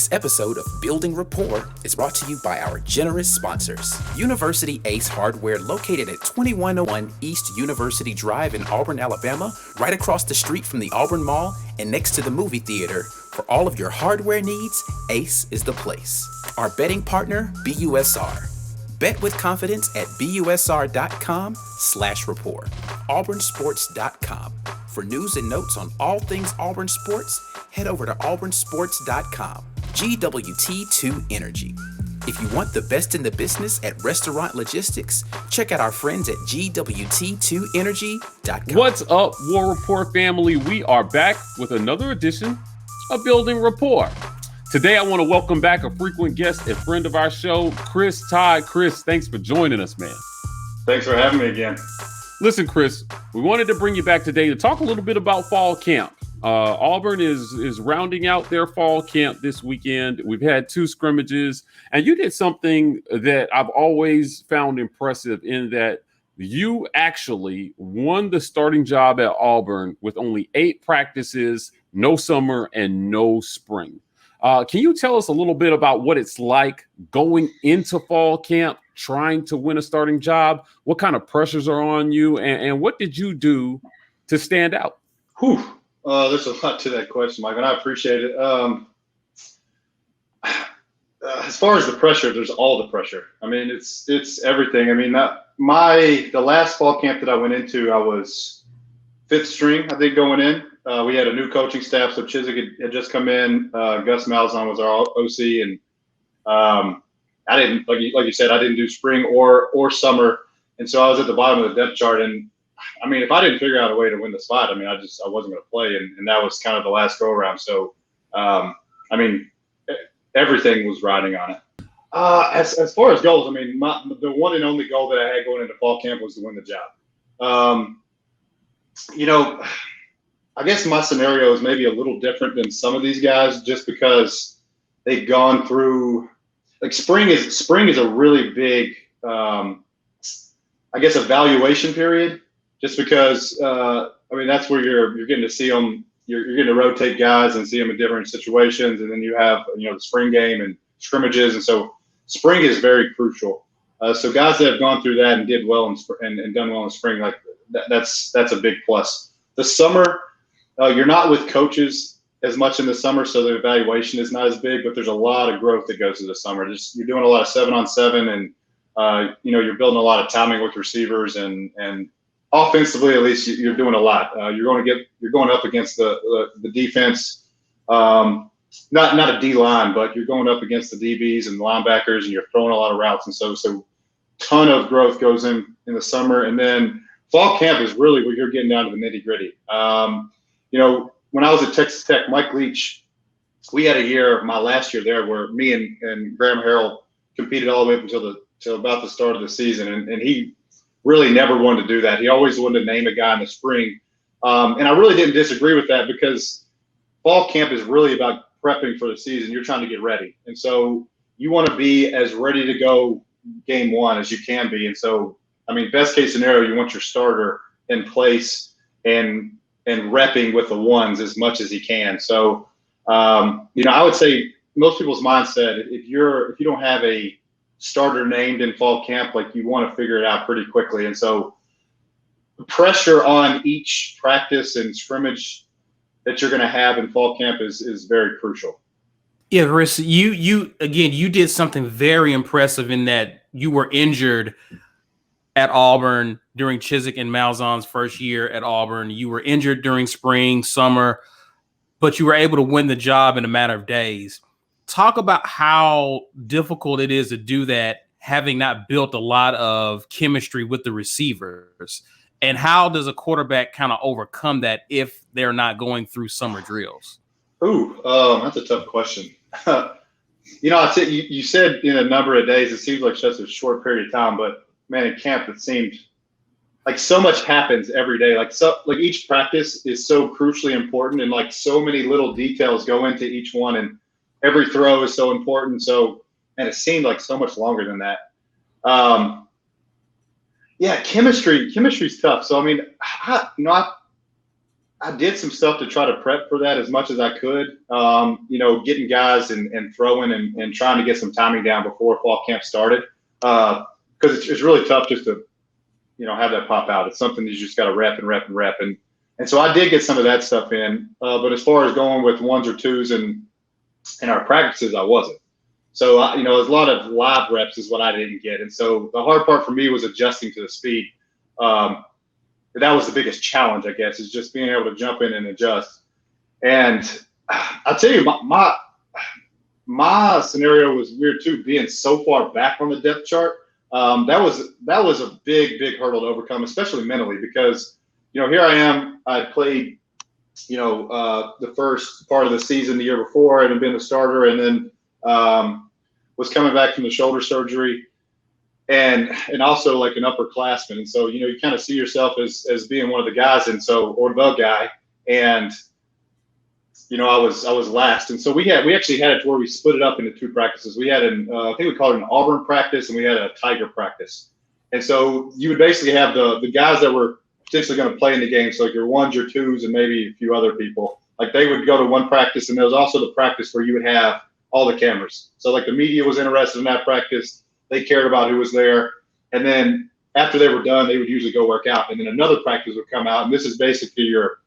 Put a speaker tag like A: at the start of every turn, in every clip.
A: This episode of Building Rapport is brought to you by our generous sponsors. University Ace Hardware, located at 2101 East University Drive in Auburn, Alabama, right across the street from the Auburn Mall and next to the movie theater. For all of your hardware needs, Ace is the place. Our betting partner, BUSR. Bet with confidence at busr.com/rapport. auburnsports.com. For news and notes on all things Auburn sports, head over to auburnsports.com. GWT2 Energy. If you want the best in the business at restaurant logistics, check out our friends at GWT2Energy.com.
B: What's up, War Rapport family? We are back with another edition of Building Rapport. Today, I want to welcome back a frequent guest and friend of our show, Chris Todd. Chris, thanks for joining us, man.
C: Thanks for having me again.
B: Listen, Chris, we wanted to bring you back today to talk a little bit about fall camp. Auburn is rounding out their fall camp this weekend. We've had 2 scrimmages, and you did something that I've always found impressive in that you actually won the starting job at Auburn with only 8 practices, no summer, and no spring. Can you tell us a little bit about what it's like going into fall camp, trying to win a starting job? What kind of pressures are on you, and what did you do to stand out?
C: Whew. There's a lot to that question, Mike, and I appreciate it. As far as the pressure, there's all the pressure. I mean, it's everything. I mean, the last fall camp that I went into, I was 5th string, I think, going in. We had a new coaching staff, so Chiswick had just come in. Gus Malzahn was our OC, and I didn't, like you said, I didn't do spring or summer, and so I was at the bottom of the depth chart. And I mean, if I didn't figure out a way to win the spot, I mean, I wasn't going to play, and that was kind of the last go around. So, I mean, everything was riding on it. As far as goals, I mean, the one and only goal that I had going into fall camp was to win the job. You know, I guess my scenario is maybe a little different than some of these guys, just because they've gone through, like, spring is a really big, I guess, evaluation period, just because, I mean, that's where you're getting to see them. You're getting to rotate guys and see them in different situations. And then you have, the spring game and scrimmages. And so spring is very crucial. So guys that have gone through that and did well and done well in spring, like that's a big plus. The summer, you're not with coaches as much in the summer, so the evaluation is not as big, but there's a lot of growth that goes to the summer. You're doing a lot of 7-on-7, and you're building a lot of timing with receivers, and offensively, at least, you're doing a lot. You're going up against the defense, not a D line, but you're going up against the DBs and the linebackers, and you're throwing a lot of routes, and so ton of growth goes in the summer, and then fall camp is really where you're getting down to the nitty gritty. When I was at Texas Tech, Mike Leach, we had a year, my last year there, where me and Graham Harrell competed all the way up until about the start of the season, and he really never wanted to do that. He always wanted to name a guy in the spring, and I really didn't disagree with that, because fall camp is really about prepping for the season. You're trying to get ready, and so you want to be as ready to go game one as you can be. And so, I mean, best case scenario, you want your starter in place and repping with the ones as much as he can. So, I would say most people's mindset, if you don't have a starter named in fall camp, like, you want to figure it out pretty quickly. And so the pressure on each practice and scrimmage that you're going to have in fall camp is very crucial.
A: Yeah, Chris, you did something very impressive in that you were injured at Auburn during Chiswick and Malzahn's first year at Auburn. You were injured during spring, summer, but you were able to win the job in a matter of days. Talk about how difficult it is to do that, having not built a lot of chemistry with the receivers. And how does a quarterback kind of overcome that if they're not going through summer drills?
C: Ooh, that's a tough question. You said in a number of days, it seems like such a short period of time, but man, in camp, it seemed like so much happens every day. Like each practice is so crucially important, and like so many little details go into each one, and every throw is so important. So, and it seemed like so much longer than that. Chemistry's tough. So, I mean, I did some stuff to try to prep for that as much as I could. Getting guys and throwing and trying to get some timing down before fall camp started. Because it's really tough just to, have that pop out. It's something that you just got to rep and rep and rep. And so I did get some of that stuff in. But as far as going with ones or twos in our practices, I wasn't. So, there's a lot of live reps is what I didn't get. And so the hard part for me was adjusting to the speed. That was the biggest challenge, I guess, is just being able to jump in and adjust. And I'll tell you, my scenario was weird too, being so far back on the depth chart. That was a big hurdle to overcome, especially mentally, because, here I am. I played, the first part of the season the year before and had been the starter, and then was coming back from the shoulder surgery. And also like an upperclassman. And so, you kind of see yourself as being one of the guys, or the guy. And, I was last. And so we actually had it to where we split it up into two practices. We had I think we called it an Auburn practice, and we had a Tiger practice. And so you would basically have the guys that were potentially going to play in the game. So like your ones, your twos, and maybe a few other people. Like they would go to one practice, and there was also the practice where you would have all the cameras. So like the media was interested in that practice. They cared about who was there. And then after they were done, they would usually go work out. And then another practice would come out. And this is basically your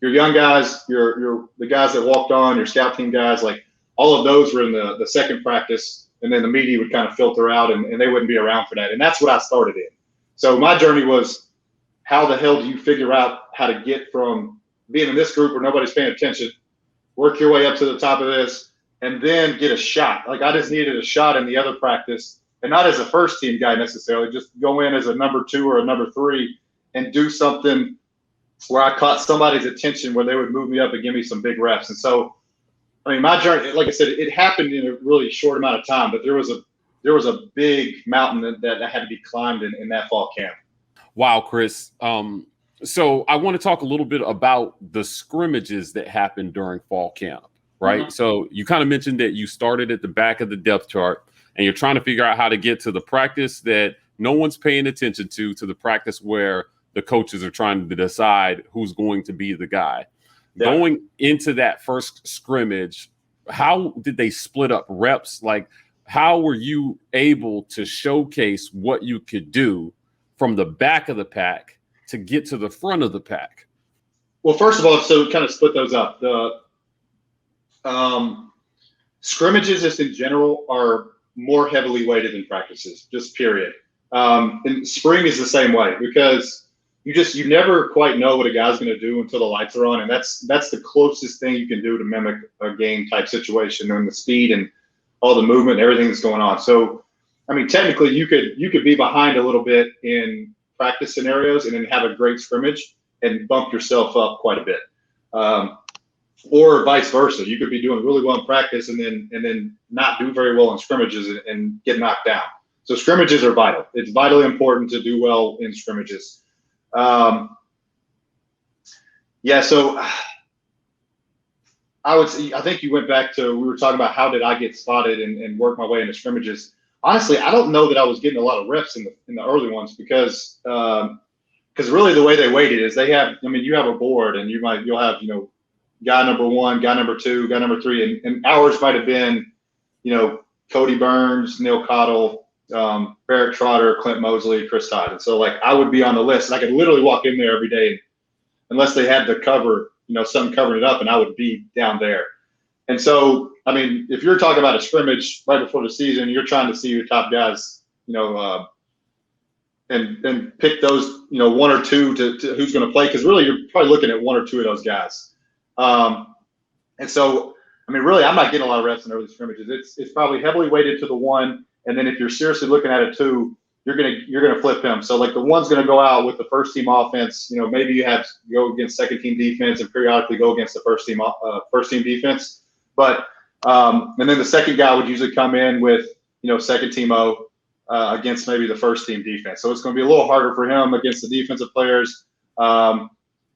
C: young guys, the guys that walked on, your scout team guys, like all of those were in the second practice. And then the media would kind of filter out and they wouldn't be around for that. And that's what I started in. So my journey was, how the hell do you figure out how to get from being in this group where nobody's paying attention, work your way up to the top of this, and then get a shot. Like I just needed a shot in the other practice. And not as a first team guy necessarily, just go in as a number 2 or a number 3 and do something where I caught somebody's attention where they would move me up and give me some big reps. And so, my journey, like I said, it happened in a really short amount of time, but there was a big mountain that had to be climbed in that fall camp.
B: Wow, Chris. So I want to talk a little bit about the scrimmages that happened during fall camp, right? Mm-hmm. So you kind of mentioned that you started at the back of the depth chart, and you're trying to figure out how to get to the practice that no one's paying attention to the practice where the coaches are trying to decide who's going to be the guy. Yeah. Going into that first scrimmage, how did they split up reps? Like, how were you able to showcase what you could do from the back of the pack to get to the front of the pack?
C: Well, first of all, so kind of split those up. The scrimmages just in general are more heavily weighted than practices, just period. And spring is the same way, because you never quite know what a guy's going to do until the lights are on, and that's the closest thing you can do to mimic a game type situation, and the speed and all the movement and everything that's going on. So, technically you could be behind a little bit in practice scenarios and then have a great scrimmage and bump yourself up quite a bit. Or vice versa. You could be doing really well in practice and then not do very well in scrimmages and get knocked down. So scrimmages are vital. It's vitally important to do well in scrimmages. So I think you went back to, we were talking about how did I get spotted and work my way into scrimmages. Honestly, I don't know that I was getting a lot of reps in the early ones because really the way they weighted is they have, you have a board and you'll have, guy number 1, guy number 2, guy number 3, and ours might have been, Cody Burns, Neil Cottle, Barrett Trotter, Clint Mosley, Chris Todd. And so I would be on the list and I could literally walk in there every day unless they had the cover, something covering it up, and I would be down there. And so, if you're talking about a scrimmage right before the season, you're trying to see your top guys, and pick those, 1 or 2 to who's going to play. Because really, you're probably looking at 1 or 2 of those guys. And so, really, I'm not getting a lot of reps in early scrimmages. It's probably heavily weighted to the 1, and then if you're seriously looking at a 2, you're gonna flip him. So the 1's gonna go out with the first team offense. Maybe you have to go against second team defense and periodically go against the first team defense. But and then the second guy would usually come in with second team O against maybe the first team defense. So it's going to be a little harder for him against the defensive players. The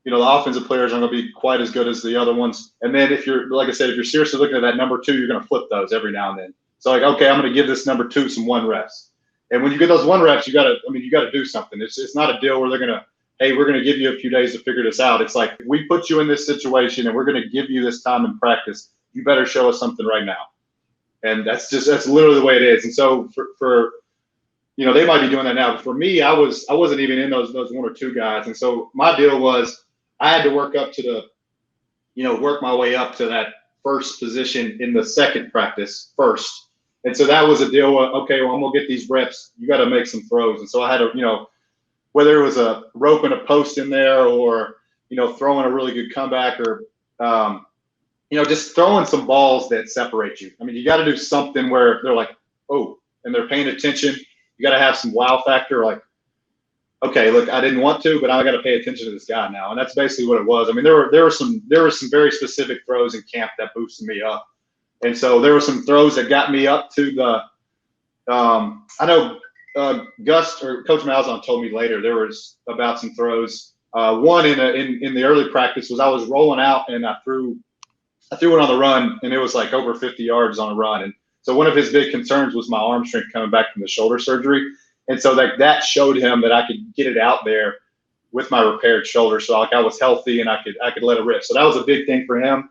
C: offensive players aren't going to be quite as good as the other ones. And then if you're, like I said, if you're seriously looking at that number 2, you're going to flip those every now and then. So okay, I'm going to give this number 2 some 1 reps. And when you get those 1 reps, you got to do something. It's not a deal where they're going to hey, we're going to give you a few days to figure this out. It's like, we put you in this situation and we're going to give you this time in practice. You better show us something right now. And that's literally the way it is. And so for they might be doing that now. But for me, I wasn't even in those one or two guys. And so my deal was I had to work up to work my way up to that first position in the second practice first. And so that was a deal of, okay, well, I'm going to get these reps. You got to make some throws. And so I had to, whether it was a rope and a post in there or, throwing a really good comeback or, just throwing some balls that separate you. I mean, you got to do something where they're like, oh, and they're paying attention. You got to have some wow factor, like, okay, look, I didn't want to, but I got to pay attention to this guy now. And that's basically what it was. I mean, there were some very specific throws in camp that boosted me up. And so there were some throws that got me up to the I know Gus or Coach Malzahn told me later there was about some throws. One in the early practice was I was rolling out and I threw it on the run, and it was like over 50 yards on a run. And so one of his big concerns was my arm strength coming back from the shoulder surgery. And so that showed him that I could get it out there with my repaired shoulder. So like I was healthy and I could let it rip. So that was a big thing for him.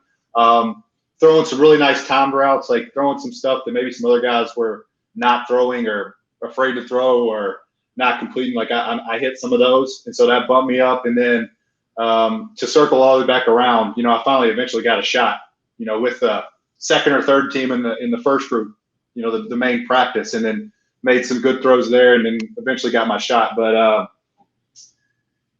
C: Throwing some really nice timed routes, like throwing some stuff that maybe some other guys were not throwing or afraid to throw or not completing. Like I hit some of those. And so that bumped me up. And then to circle all the way back around, I finally eventually got a shot, with the second or third team in the first group, the main practice, and then made some good throws there and then eventually got my shot. But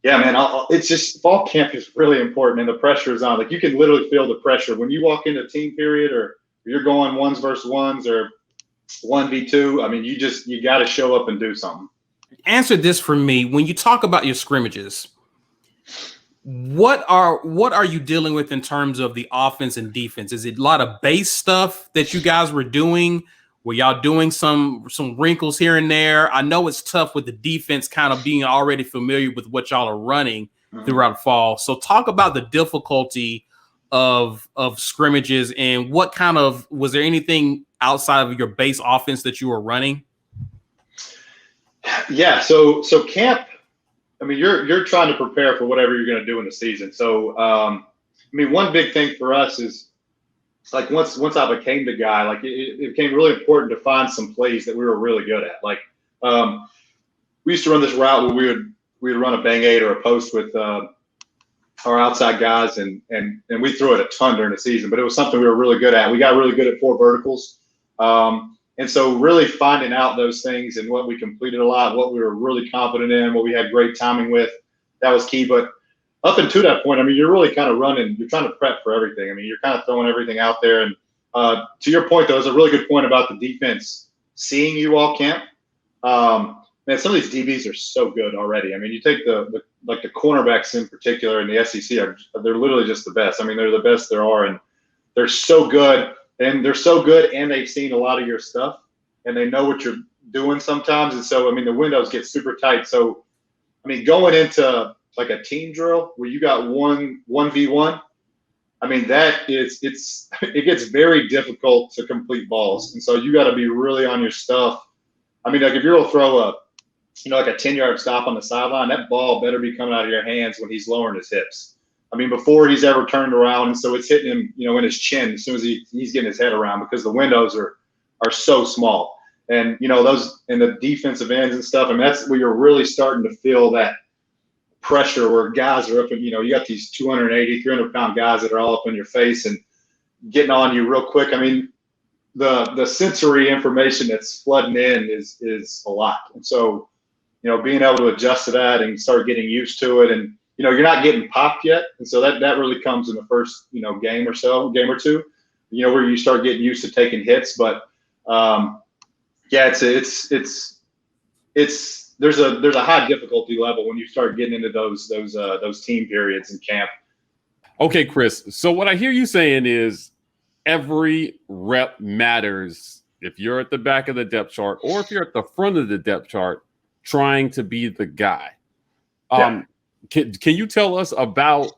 C: yeah, man, it's just fall camp is really important and the pressure is on. Like you can literally feel the pressure when you walk into team period or you're going ones versus ones or 1v2. I mean, you got to show up and do something.
A: Answer this for me. When you talk about your scrimmages, what are you dealing with in terms of the offense and defense? Is it a lot of base stuff that you guys were doing? Were y'all doing some wrinkles here and there? I know it's tough with the defense kind of being already familiar with what y'all are running throughout fall. So talk about the difficulty of scrimmages and what kind of, was there anything outside of your base offense that you were running?
C: Yeah. So camp, I mean, you're trying to prepare for whatever you're going to do in the season. So, I mean, one big thing for us is like once I became the guy, like it became really important to find some plays that we were really good at. Like we used to run this route where we would run a bang eight or a post with our outside guys, and we threw it a ton during the season. But it was something we were really good at. We got really good at four verticals. And so really finding out those things and what we completed a lot, what we were really confident in, what we had great timing with, that was key. But up until that point, I mean, you're really kind of running, you're trying to prep for everything. I mean, you're kind of throwing everything out there. And to your point, though, it's a really good point about the defense seeing you all camp. Man, some of these DBs are so good already. I mean, you take the cornerbacks in particular in the SEC, they're literally just the best. I mean, they're the best there are. And they're so good. And they're so good, and they've seen a lot of your stuff, and they know what you're doing sometimes. And so, I mean, the windows get super tight. So, I mean, going into like a team drill where you got 1v1, I mean, it gets very difficult to complete balls. And so you got to be really on your stuff. I mean, like if you're going to throw like a 10-yard stop on the sideline, that ball better be coming out of your hands when he's lowering his hips. I mean, before he's ever turned around, and so it's hitting him, in his chin as soon as he's getting his head around, because the windows are so small. And those in the defensive ends and stuff, and that's where you're really starting to feel that pressure where guys are up and you got these 280, 300-pound guys that are all up in your face and getting on you real quick. I mean, the sensory information that's flooding in is a lot. And so, being able to adjust to that and start getting used to it, and you're not getting popped yet. And so that really comes in the first, game or two, where you start getting used to taking hits. But yeah, there's a high difficulty level when you start getting into those team periods in camp.
B: Okay, Chris. So what I hear you saying is every rep matters if you're at the back of the depth chart or if you're at the front of the depth chart trying to be the guy.
C: Yeah.
B: Can you tell us about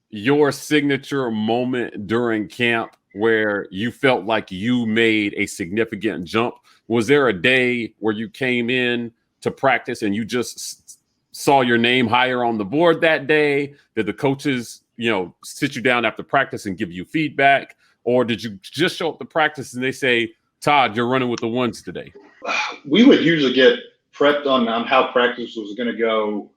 B: your signature moment during camp where you felt like you made a significant jump? Was there a day where you came in to practice and you just saw your name higher on the board that day? Did the coaches, sit you down after practice and give you feedback? Or did you just show up to practice and they say, Todd, you're running with the ones today?
C: We would usually get prepped on how practice was going to go.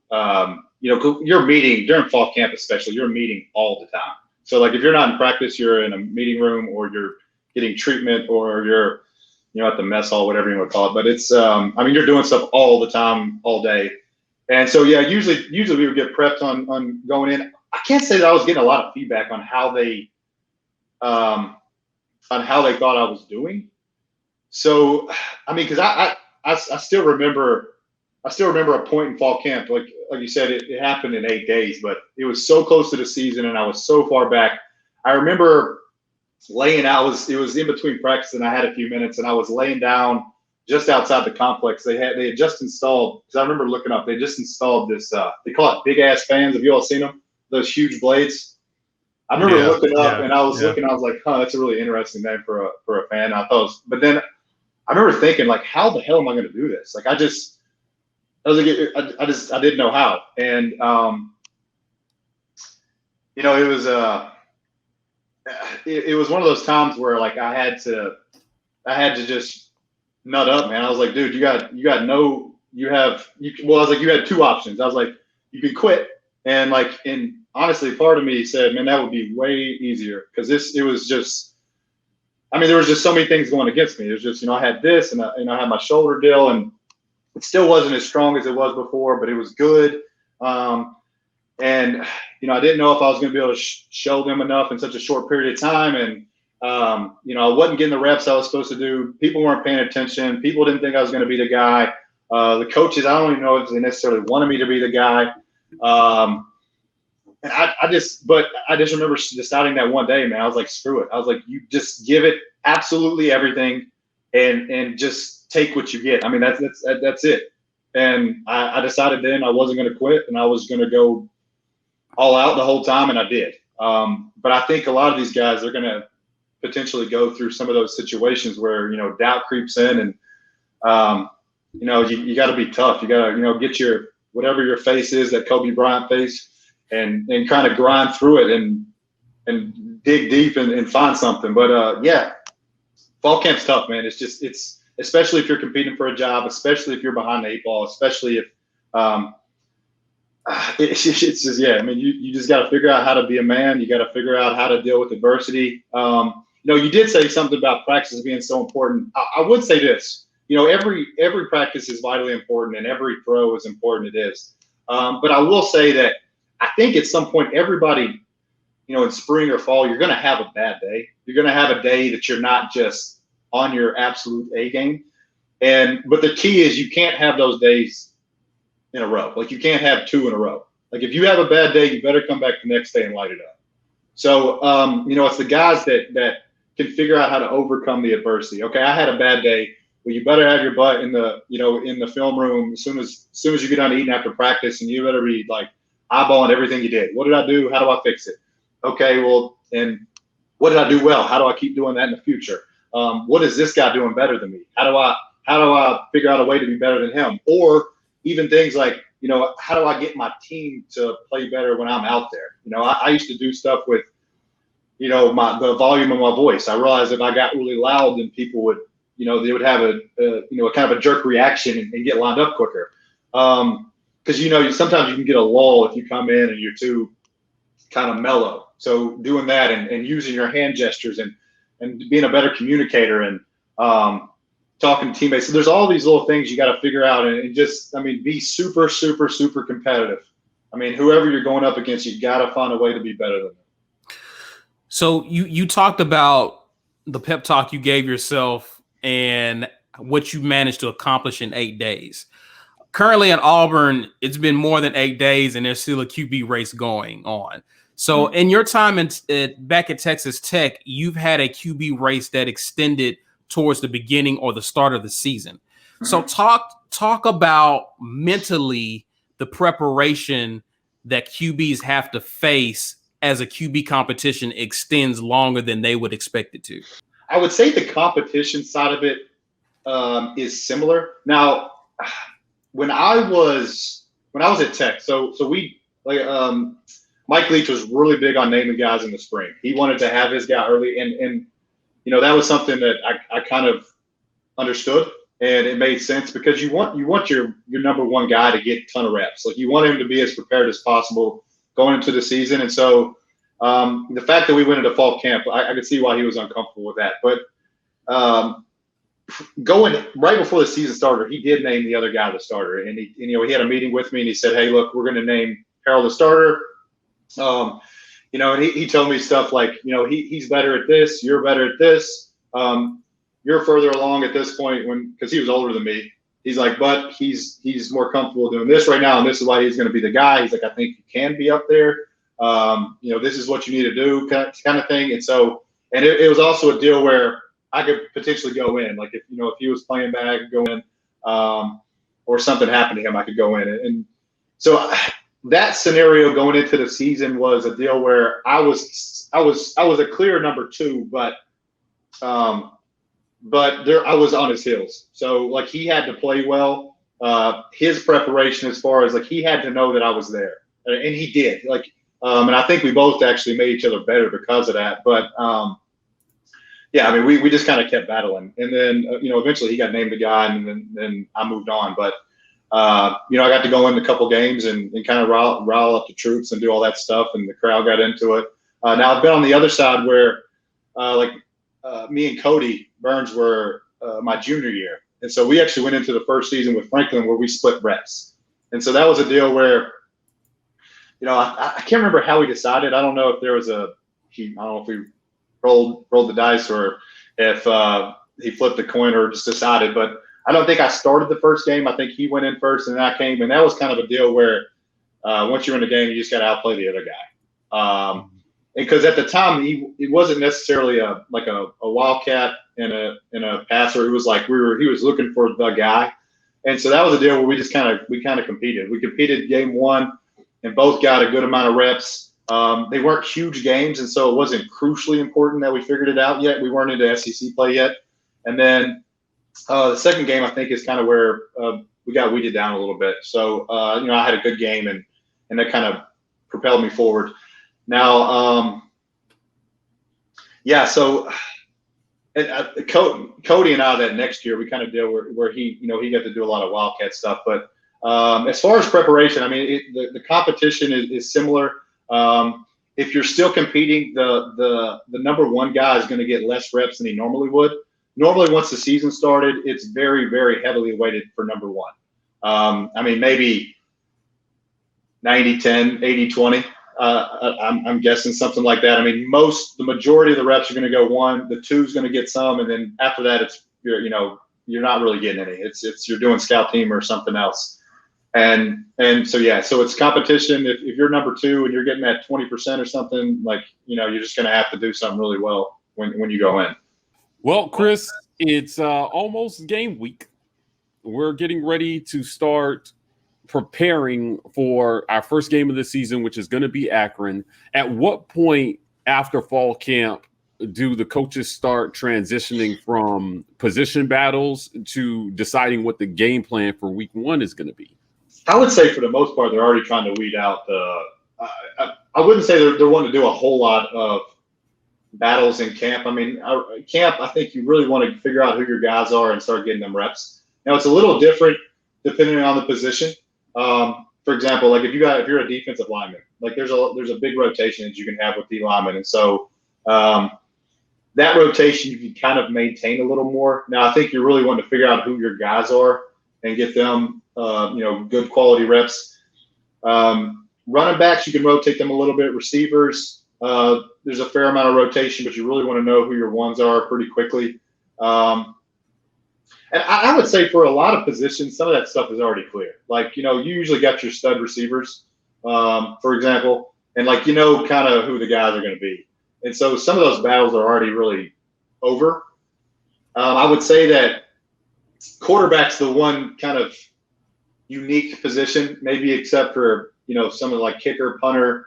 C: You're meeting during fall camp, especially, you're meeting all the time. So like if you're not in practice, you're in a meeting room or you're getting treatment or you're, at the mess hall, whatever you want to call it. But it's, you're doing stuff all the time, all day. And so, yeah, usually we would get prepped on going in. I can't say that I was getting a lot of feedback on how they thought I was doing. So, because I still remember a point in fall camp, like you said, it happened in 8 days, but it was so close to the season and I was so far back. I remember laying out, it was in between practice and I had a few minutes and I was laying down just outside the complex. They had just installed, because I remember looking up, they just installed this, they call it big ass fans. Have you all seen them? Those huge blades. I remember looking up and I was looking, I was like, that's a really interesting name for a fan. I thought but then I remember thinking, like, how the hell am I going to do this? Like, I didn't know how. And, it was one of those times where like I had to just nut up, man. I was like, dude, you had two options. I was like, you can quit. And honestly, part of me said, man, that would be way easier. Cause there was just so many things going against me. It was just, I had this and I had my shoulder deal and it still wasn't as strong as it was before, but it was good. I didn't know if I was going to be able to show them enough in such a short period of time. And, I wasn't getting the reps I was supposed to do. People weren't paying attention. People didn't think I was going to be the guy. The coaches, I don't even know if they necessarily wanted me to be the guy. And I just remember deciding that one day, man, I was like, screw it. I was like, you just give it absolutely everything and just take what you get. That's it. And I decided then I wasn't going to quit and I was going to go all out the whole time, and I did. But I think a lot of these guys are going to potentially go through some of those situations where, doubt creeps in and, you got to be tough. You got to, get your, whatever your face is, that Kobe Bryant face, and kind of grind through it and dig deep and find something. But fall camp's tough, man. It's especially if you're competing for a job, especially if you're behind the 8 ball, especially if, it's just, you just got to figure out how to be a man. You got to figure out how to deal with adversity. You did say something about practice being so important. I would say this, every practice is vitally important and every throw is important. It is. But I will say that I think at some point, everybody, in spring or fall, you're going to have a bad day. You're going to have a day that you're not just on your absolute A game. But the key is you can't have those days in a row. Like you can't have 2 in a row. Like if you have a bad day, you better come back the next day and light it up. So, it's the guys that can figure out how to overcome the adversity. Okay, I had a bad day. Well, you better have your butt in the, in the film room as soon as you get done eating after practice, and you better be like eyeballing everything you did. What did I do? How do I fix it? Okay, well, and what did I do well? How do I keep doing that in the future? What is this guy doing better than me? How do I figure out a way to be better than him? Or even things like, how do I get my team to play better when I'm out there? I used to do stuff with, the volume of my voice. I realized if I got really loud, then people would, they would have a kind of a jerk reaction and get lined up quicker. Because, sometimes you can get a lull if you come in and you're too kind of mellow. So doing that and using your hand gestures and being a better communicator and talking to teammates. So there's all these little things you got to figure out and just, be super, super, super competitive. Whoever you're going up against, you got to find a way to be better than them.
A: So you talked about the pep talk you gave yourself and what you managed to accomplish in 8 days. Currently at Auburn, it's been more than 8 days and there's still a QB race going on. So in your time back at Texas Tech, you've had a QB race that extended towards the beginning or the start of the season. So talk about mentally the preparation that QBs have to face as a QB competition extends longer than they would expect it to.
C: I would say the competition side of it is similar. Now, when I was when I was at Tech, so we like Mike Leach was really big on naming guys in the spring. He wanted to have his guy early, and that was something that I kind of understood, and it made sense because you want your number one guy to get a ton of reps. Like you want him to be as prepared as possible going into the season, and so the fact that we went into fall camp, I could see why he was uncomfortable with that. But going right before the season started, he did name the other guy the starter, and he had a meeting with me, and he said, "Hey, look, we're going to name Harold the starter." And he told me stuff like, he's better at this, you're better at this, you're further along at this point because he was older than me. He's like, but he's more comfortable doing this right now, and this is why he's going to be the guy. He's like, I think you can be up there. This is what you need to do, kind of thing. And so, and it was also a deal where I could potentially go in, like if he was playing bad, I could go in, or something happened to him, I could go in. And so that scenario going into the season was a deal where I was a clear number two, but I was on his heels. So like he had to play well. His preparation as far as like he had to know that I was there, and he did. Like, and I think we both actually made each other better because of that. But yeah, I mean, we just kind of kept battling, and then eventually he got named the guy, and then I moved on. But I got to go in a couple games and kind of rile up the troops and do all that stuff, and the crowd got into it. Now I've been on the other side where me and Cody Burns were my junior year, and so we actually went into the first season with Franklin where we split reps, and so that was a deal where I can't remember how we decided. I don't know if there was I don't know if we rolled the dice or if he flipped the coin or just decided, but I don't think I started the first game. I think he went in first and I came, and that was kind of a deal where once you're in the game, you just got to outplay the other guy. Because at the time he wasn't necessarily a wildcat and a passer. It was like he was looking for the guy, and so that was a deal where we kind of competed. We competed game one, and both got a good amount of reps. They weren't huge games, and so it wasn't crucially important that we figured it out yet. We weren't into SEC play yet, and then the second game I think is kind of where we got weeded down a little bit. So I had a good game, and that kind of propelled me forward. Now, so Cody and I that next year we kind of did where he got to do a lot of Wildcat stuff. But as far as preparation, I mean the competition is similar. If you're still competing, the number one guy is going to get less reps than he normally would. Normally, once the season started, it's very, very heavily weighted for number one. I mean, maybe 90-10, 80-20. I'm guessing something like that. I mean, the majority of the reps are going to go one. The two is going to get some, and then after that, you're not really getting any. It's you're doing scout team or something else. And so yeah, so it's competition. If you're number two and you're getting that 20% or something, like you're just going to have to do something really well when you go in.
B: Well, Chris, it's almost game week. We're getting ready to start preparing for our first game of the season, which is going to be Akron. At what point after fall camp do the coaches start transitioning from position battles to deciding what the game plan for week one is going to be?
C: I would say for the most part, they're already trying to weed out I wouldn't say they're wanting to do a whole lot of battles in camp. I mean, camp, I think you really want to figure out who your guys are and start getting them reps. Now, it's a little different depending on the position. For example, like if you're a defensive lineman, like there's a big rotation that you can have with D linemen, and so that rotation you can kind of maintain a little more. Now, I think you really want to figure out who your guys are and get them, good quality reps. Running backs, you can rotate them a little bit. Receivers, there's a fair amount of rotation, but you really want to know who your ones are pretty quickly. And I would say for a lot of positions, some of that stuff is already clear. Like, you usually got your stud receivers, for example, and like, kind of who the guys are going to be. And so some of those battles are already really over. I would say that quarterback's the one kind of unique position, maybe except for, someone like kicker, punter.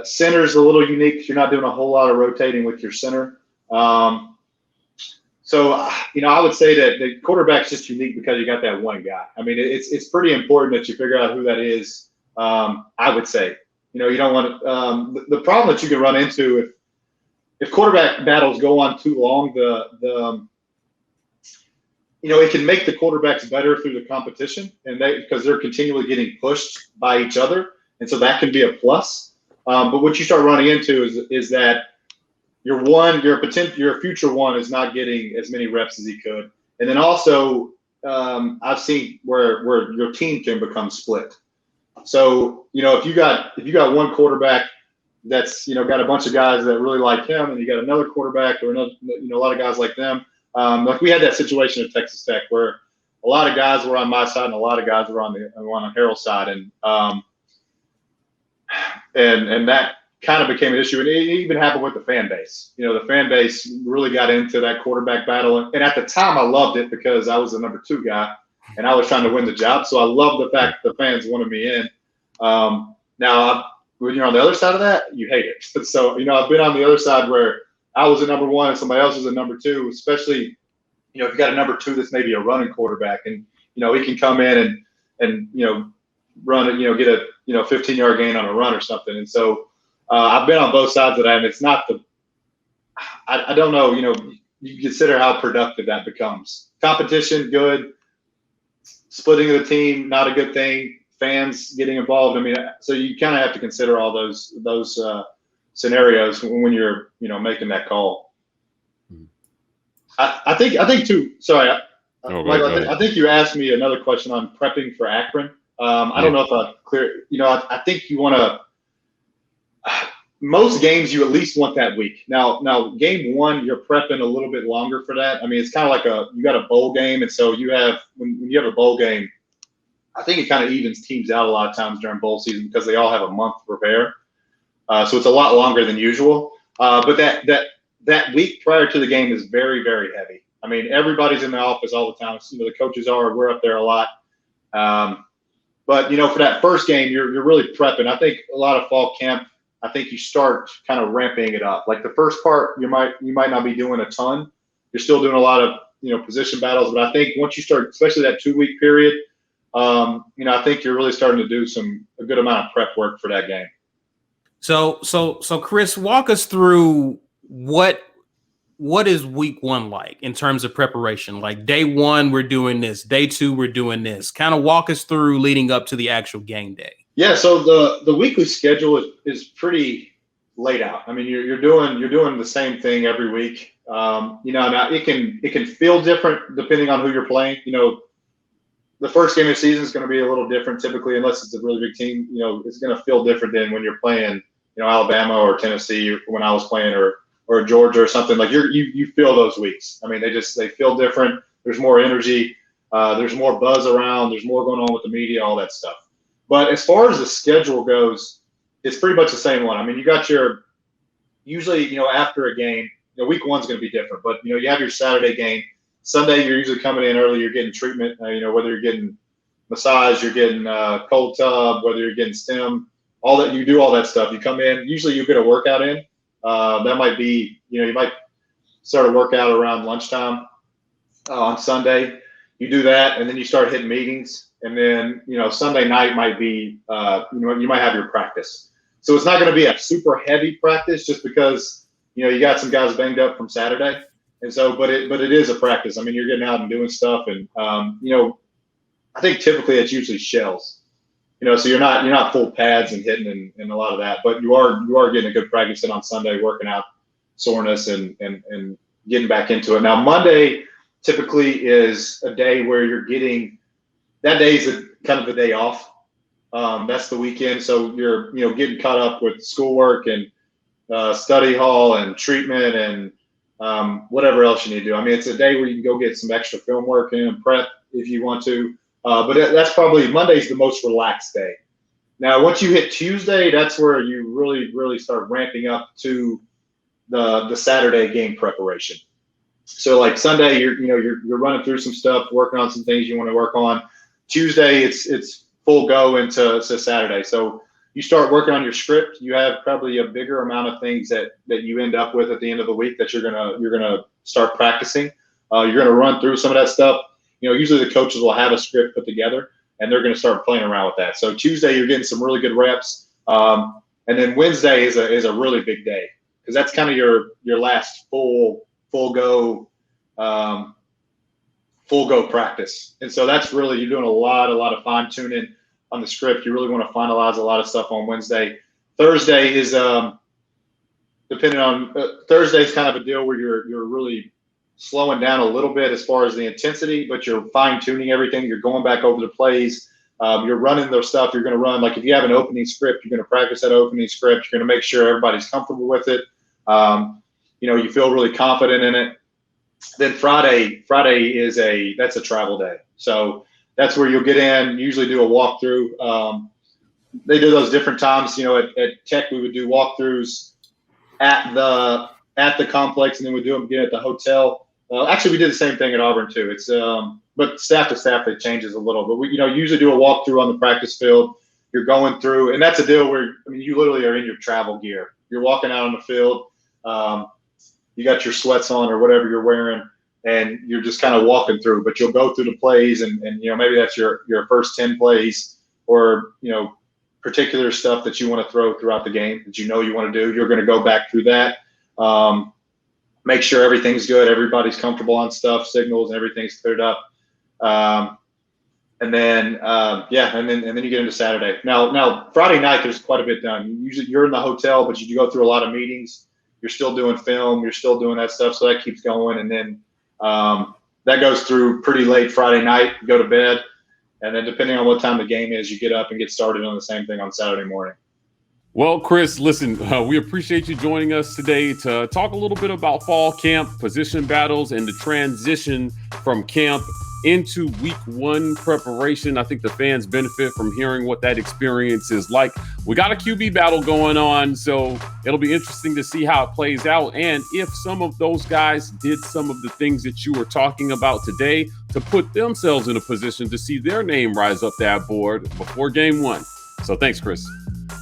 C: Center's a little unique because you're not doing a whole lot of rotating with your center. So, I would say that the quarterback's just unique because you got that one guy. I mean, it's pretty important that you figure out who that is. I would say, you don't want to. The problem that you can run into if quarterback battles go on too long, it can make the quarterbacks better through the competition, and because they're continually getting pushed by each other, and so that can be a plus. But what you start running into is that your future one is not getting as many reps as he could, and then also I've seen where your team can become split. So if you got one quarterback that's got a bunch of guys that really like him, and you got another quarterback or another a lot of guys like them. Like we had that situation at Texas Tech where a lot of guys were on my side and a lot of guys were on Harold's side, and that kind of became an issue. And it even happened with the fan base. The fan base really got into that quarterback battle. And at the time, I loved it because I was the number 2 guy and I was trying to win the job. So I love the fact that the fans wanted me in. Now, when you're on the other side of that, you hate it. So, I've been on the other side where I was a number 1 and somebody else was a number 2, especially, if you got a number 2 that's maybe a running quarterback and, he can come in and run, get a, 15-yard gain on a run or something. And so, I've been on both sides of that, and it's not I don't know, you consider how productive that becomes. Competition, good. Splitting of the team, not a good thing. Fans getting involved. I mean, so you kind of have to consider all those scenarios when you're, making that call. I think too. Sorry, Michael, I think you asked me another question on prepping for Akron. I don't know if I clear. I think you want to. Most games you at least want that week. Now game 1 you're prepping a little bit longer for that. I mean, it's kind of like you got a bowl game, and so you have when you have a bowl game, I think it kind of evens teams out a lot of times during bowl season because they all have a month to prepare. So it's a lot longer than usual. But that week prior to the game is very, very heavy. I mean, everybody's in the office all the time. The coaches are. We're up there a lot. But for that first game, you're really prepping. I think a lot of fall camp. I think you start kind of ramping it up. Like the first part, you might not be doing a ton. You're still doing a lot of position battles. But I think once you start, especially that 2-week period, I think you're really starting to do a good amount of prep work for that game.
A: So Chris, walk us through what is week 1 like in terms of preparation? Like day 1, we're doing this. Day 2, we're doing this. Kind of walk us through leading up to the actual game day.
C: Yeah. So the weekly schedule is pretty laid out. I mean, you're doing the same thing every week. Now it can feel different depending on who you're playing. The first game of the season is going to be a little different typically, unless it's a really big team. It's going to feel different than when you're playing, Alabama or Tennessee, or when I was playing, or Georgia or something. Like you feel those weeks. I mean, they feel different. There's more energy. There's more buzz around. There's more going on with the media, all that stuff. But as far as the schedule goes, it's pretty much the same one. I mean, you got usually, after a game, week 1's going to be different, but, you have your Saturday game. Sunday, you're usually coming in early. You're getting treatment, whether you're getting massage, you're getting cold tub, whether you're getting stim, all that. You do all that stuff. You come in. Usually you get a workout in. That might be, you might start a workout around lunchtime on Sunday. You do that, and then you start hitting meetings. And then, Sunday night might be, you might have your practice. So it's not going to be a super heavy practice just because, you got some guys banged up from Saturday. And so, but it is a practice. I mean, you're getting out and doing stuff. And, I think typically it's usually shells, so you're not full pads and hitting and a lot of that, but you are getting a good practice in on Sunday, working out soreness and getting back into it. Now, Monday typically is a day where you're getting, that day is kind of the day off. That's the weekend. So you're, getting caught up with schoolwork and study hall and treatment and whatever else you need to do. I mean, it's a day where you can go get some extra film work in and prep if you want to. But that's probably Monday's the most relaxed day. Now, once you hit Tuesday, that's where you really, really start ramping up to the Saturday game preparation. So like Sunday, you're running through some stuff, working on some things you want to work on. Tuesday, it's full go into Saturday. So you start working on your script. You have probably a bigger amount of things that you end up with at the end of the week that you're gonna start practicing. You're going to run through some of that stuff. Usually the coaches will have a script put together, and they're going to start playing around with that. So Tuesday, you're getting some really good reps. And then Wednesday is a really big day because that's kind of your last full go practice. And so that's really, you're doing a lot of fine tuning on the script. You really want to finalize a lot of stuff on Wednesday. Thursday is Thursday's kind of a deal where you're really slowing down a little bit as far as the intensity, but you're fine tuning everything. You're going back over the plays. You're running their stuff. You're going to run, like if you have an opening script, you're going to practice that opening script. You're going to make sure everybody's comfortable with it. You feel really confident in it. Then Friday that's a travel day. So that's where you'll get in, usually do a walkthrough. They do those different times. At Tech, we would do walkthroughs at the complex, and then we do them again at the hotel. Actually, we did the same thing at Auburn too. It's but staff to staff it changes a little. But we usually do a walkthrough on the practice field. You're going through, and that's a deal where you literally are in your travel gear. You're walking out on the field. You got your sweats on or whatever you're wearing, and you're just kind of walking through. But you'll go through the plays, and maybe that's your first 10 plays, or particular stuff that you want to throw throughout the game that you want to do. You're going to go back through that. Make sure everything's good. Everybody's comfortable on stuff, signals, and everything's cleared up. And then you get into Saturday. Now Friday night, there's quite a bit done. Usually you're in the hotel, but you go through a lot of meetings. You're still doing film. You're still doing that stuff. So that keeps going. And then that goes through pretty late Friday night. You go to bed. And then depending on what time the game is, you get up and get started on the same thing on Saturday morning.
B: Well, Chris, listen, we appreciate you joining us today to talk a little bit about fall camp, position battles, and the transition from camp into week one preparation. I think the fans benefit from hearing what that experience is like. We got a QB battle going on, so it'll be interesting to see how it plays out. And if some of those guys did some of the things that you were talking about today to put themselves in a position to see their name rise up that board before game one. So thanks, Chris.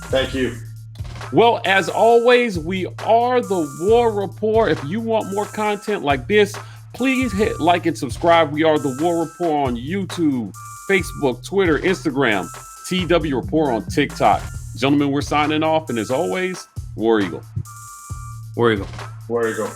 C: Thank you.
B: Well, as always, we are the War Rapport. If you want more content like this, please hit like and subscribe. We are the War Rapport on YouTube, Facebook, Twitter, Instagram, TW Rapport on TikTok. Gentlemen, we're signing off. And as always, War Eagle.
A: War Eagle.
C: War Eagle.